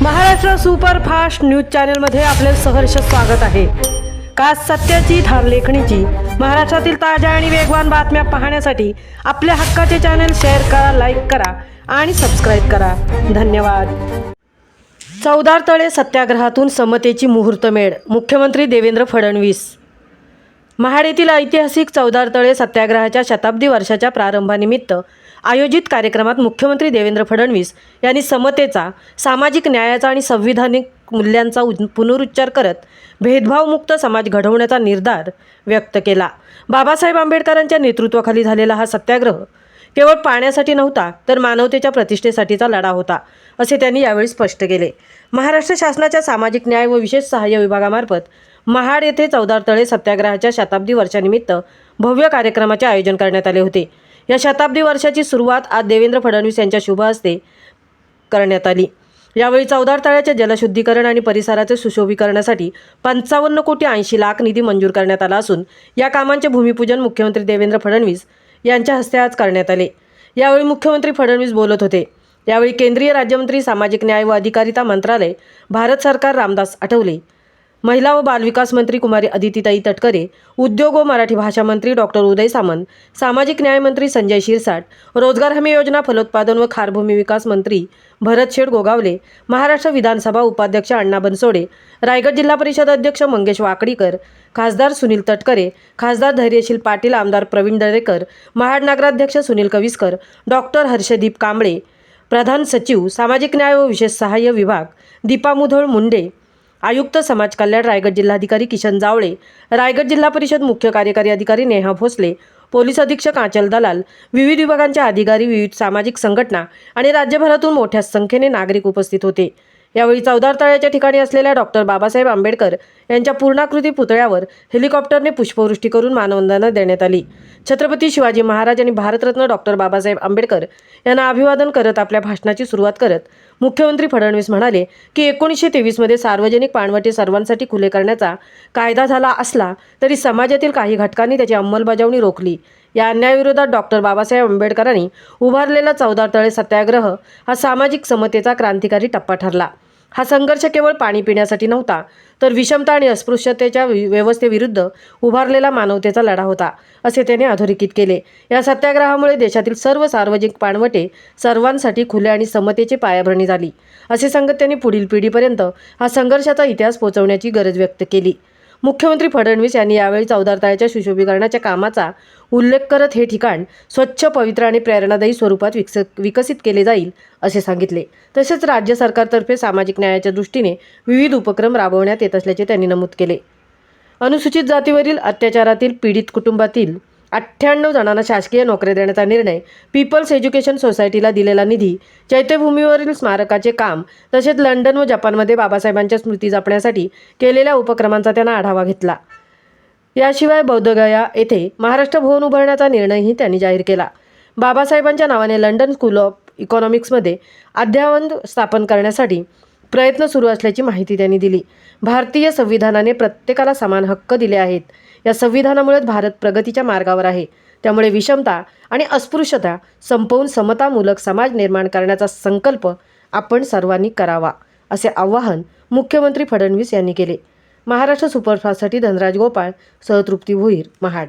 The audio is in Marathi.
महाराष्ट्र सुपरफास्ट न्यूज चॅनलमध्ये आपले सहर्ष स्वागत आहे। खास सत्याची थार लेखणीची महाराष्ट्रातील ताज्या आणि वेगवान बातम्या पाहण्यासाठी आपल्या हक्काचे चॅनल शेअर करा, लाईक करा आणि सबस्क्राइब करा। धन्यवाद। चौदार तळे सत्याग्रहातून समतेची मुहूर्तमेढ, मुख्यमंत्री देवेंद्र फडणवीस। महाड येथील ऐतिहासिक चौदार तळे सत्याग्रहाच्या शताब्दी वर्षाच्या प्रारंभानिमित्त आयोजित कार्यक्रमात मुख्यमंत्री देवेंद्र फडणवीस यांनी समतेचा, सामाजिक न्यायाचा आणि संविधानिक मूल्यांचा पुनरुच्चार करत भेदभावमुक्त समाज घडवण्याचा निर्धार व्यक्त केला। बाबासाहेब आंबेडकरांच्या नेतृत्वाखाली झालेला हा सत्याग्रह केवळ पाण्यासाठी नव्हता, तर मानवतेच्या प्रतिष्ठेसाठीचा लढा होता, असे त्यांनी यावेळी स्पष्ट केले। महाराष्ट्र शासनाच्या सामाजिक न्याय व विशेष सहाय्य विभागामार्फत महाड येथे चौदार तळे सत्याग्रहाच्या शताब्दी वर्षानिमित्त भव्य कार्यक्रमाचे आयोजन करण्यात आले होते। या शताब्दी वर्षाची सुरुवात आज देवेंद्र फडणवीस यांच्या शुभ हस्ते करण्यात आली। यावेळी चौदार तळ्याच्या जलशुद्धीकरण आणि परिसराचे सुशोभीकरणासाठी 55 कोटी 80 लाख निधी मंजूर करण्यात आला असून या कामांचे भूमिपूजन मुख्यमंत्री देवेंद्र फडणवीस यांच्या हस्ते आज करण्यात आले। यावेळी मुख्यमंत्री फडणवीस बोलत होते। यावेळी केंद्रीय राज्यमंत्री सामाजिक न्याय व अधिकारिता मंत्रालय, भारत सरकार रामदास आठवले, महिला व बालविकास मंत्री कुमारी अदितीताई तटकरे, उद्योग व मराठी भाषा मंत्री डॉक्टर उदय सामंत, सामाजिक न्याय मंत्री संजय शिरसाट, रोजगार हमी योजना, फलोत्पादन व खारभूमी विकास मंत्री भरतशेठ गोगावले, महाराष्ट्र विधानसभा उपाध्यक्ष अण्णा बनसोडे, रायगड जिल्हा परिषद अध्यक्ष मंगेश वाकडीकर, खासदार सुनील तटकरे, खासदार धैर्यशील पाटील, आमदार प्रवीण दरेकर, महाड नगराध्यक्ष सुनील कविस्कर, डॉक्टर हर्षदीप कांबळे, प्रधान सचिव सामाजिक न्याय व विशेष सहाय्य विभाग दीपा मुधोळ मुंडे, आयुक्त समाज कल्याण रायगड जिल्हाधिकारी किशन जावळे, रायगड जिल्हा परिषद मुख्य कार्यकारी अधिकारी नेहा भोसले, पोलीस अधीक्षक आंचल दलाल, विविध विभागांचे अधिकारी, विविध सामाजिक संघटना आणि राज्यभरातून मोठ्या संख्येने नागरिक उपस्थित होते। यावेळी चौदार तळ्याच्या ठिकाणी असलेल्या डॉक्टर बाबासाहेब आंबेडकर यांच्या पूर्णाकृती पुतळ्यावर हेलिकॉप्टरने पुष्पवृष्टी करून मानवंदना देण्यात आली। छत्रपती शिवाजी महाराज आणि भारतरत्न डॉक्टर बाबासाहेब आंबेडकर यांना अभिवादन करत आपल्या भाषणाची सुरुवात करत मुख्यमंत्री फडणवीस म्हणाले की 1923 मध्ये सार्वजनिक पाणवठे सर्वांसाठी खुले करण्याचा कायदा झाला असला तरी समाजातील काही घटकांनी त्याची अंमलबजावणी रोखली। या अन्यायाविरोधात डॉक्टर बाबासाहेब आंबेडकरांनी उभारलेला चौदार तळे सत्याग्रह हा सामाजिक समतेचा क्रांतिकारी टप्पा ठरला। हा संघर्ष केवळ पाणी पिण्यासाठी नव्हता, तर विषमता आणि अस्पृश्यतेच्या व्यवस्थेविरुद्ध उभारलेला मानवतेचा लढा होता, असे त्याने अधोरेखित केले। या सत्याग्रहामुळे देशातील सर्व सार्वजनिक पाणवठे सर्वांसाठी खुले आणि समतेची पायाभरणी झाली, असे सांगत त्यांनी पुढील पिढीपर्यंत हा संघर्षाचा इतिहास पोहोचवण्याची गरज व्यक्त केली। मुख्यमंत्री फडणवीस यांनी यावेळी चौदार तळ्याच्या सुशोभीकरणाच्या कामाचा उल्लेख करत हे ठिकाण स्वच्छ, पवित्र आणि प्रेरणादायी स्वरूपात विकसित केले जाईल, असे सांगितले। तसेच राज्य सरकारतर्फे सामाजिक न्यायाच्या दृष्टीने विविध उपक्रम राबवण्यात येत असल्याचे त्यांनी नमूद केले। अनुसूचित जातीवरील अत्याचारातील पीडित कुटुंबातील 98 जणांना शासकीय नोकऱ्या देण्याचा निर्णय, पीपल्स एज्युकेशन सोसायटीला दिलेला निधी, चैत्यभूमीवरील स्मारकाचे काम, तसेच लंडन व जपानमध्ये बाबासाहेबांच्या स्मृती जपण्यासाठी केलेल्या उपक्रमांचा त्यांना आढावा घेतला। याशिवाय बौद्धगया येथे महाराष्ट्र भवन उभारण्याचा निर्णयही त्यांनी जाहीर केला। बाबासाहेबांच्या नावाने लंडन स्कूल ऑफ इकॉनॉमिक्समध्ये अध्यापन स्थापन करण्यासाठी प्रयत्न सुरू असल्याची माहिती त्यांनी दिली। भारतीय संविधानाने प्रत्येकाला समान हक्क दिले आहेत। या संविधानामुळे भारत प्रगतीच्या मार्गावर आहे। त्यामुळे विषमता आणि अस्पृश्यता संपवून समतामूलक समाज निर्माण करण्याचा संकल्प आपण सर्वांनी करावा, असे आवाहन मुख्यमंत्री फडणवीस यांनी केले। महाराष्ट्र सुपरफास्टसाठी धनराज गोपाळ, सहतृप्ती भोईर, महाड।